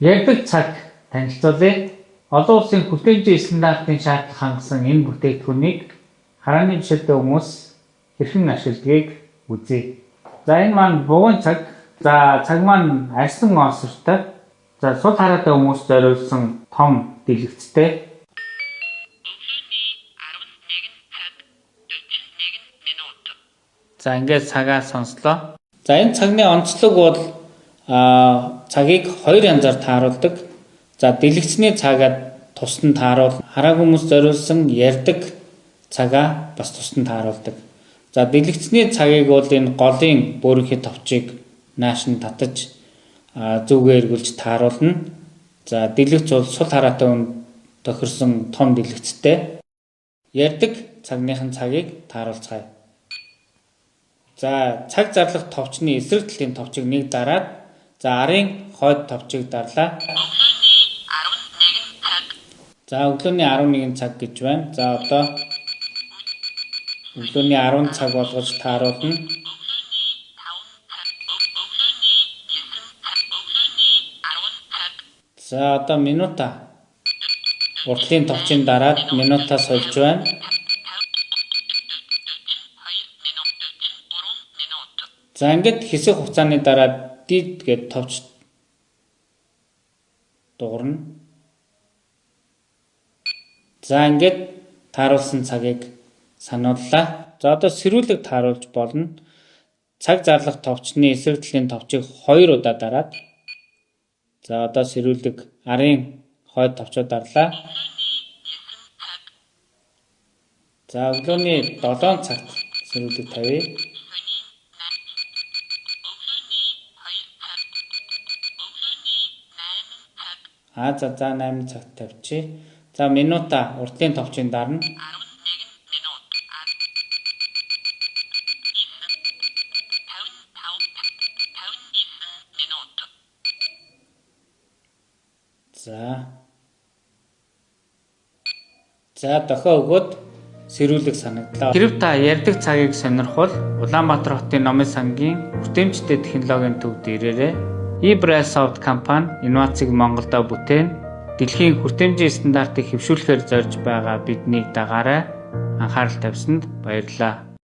Ярддаг цаг танилцуулъя. Олон улсын хүртээмжийн стандартын шаардлага хангасан энэ бүтээгдэхүүнийг харааны бишэлтэй хүмүүс хэрхэн ашигладгийг үзье. За энэ маань бугуун цаг. За цаг маань арьсан осортой. За сул хараатай хүмүүс зориулсан том дэлгэцтэй. За ингээд цагаа сонслоо. За энэ цагны онцлог бол цагийг хоёр янзаар тааруулдаг. За дэлгэцний цагаад тусдан тааруул, харааг хүмүүс зориулсан ярддаг цагаа бас тусдан тааруулдаг. За дэлгэцний цагийг бол энэ голын бөөрийнхээ товчийг нааш нь татаж зүгээ эргүүлж тааруулна. За дэлгэц бол сул хараатай тохирсон том дэлгэцтэй. Ярддаг цагныхын цагийг тааруулцгаая. За цаг зарлах товчны эсрэг талын товчийг нэг дараад за арын хойд товчийг дарлаа. За өглөөний 11 цаг гэж байна. За одоо өглөөний 10 цаг болгож тааруулна. За одоо минута. Уртлын товчийн дараад минутаа сольж байна. За ингээд хэсэг хугацааны дараа дид гээд товч дуурна. За ингээд тааруулсан цагийг санууллаа. За одоо сэрүүлэг тааруулж болно. Цаг зарлах товчны эсрэг талын товчийг 2 удаа дараад. За одоо сэрүүлэг арын хойд товчоо дарлаа. За өглөөний 7 цагт сэрүүлэг тавья. За 8 цагт тавьчих. За минута уртлын товчийн дарна. За дохио өгөөд сэрүүлэг санагдлаа. Хэрв та ярддаг цагийг сонирхвол Улаанбаатар хотын Номын сангийн хүртээмжтэй технологийн төвд ирээрэй. eBrasoft компани инновацийг Монголдо бүтээн дэлхийн хүртээмжийн стандартыг хэвшүүлэхээр зорж байгаа биднийг дагаарай. Анхаарал тавьсанд баярлалаа.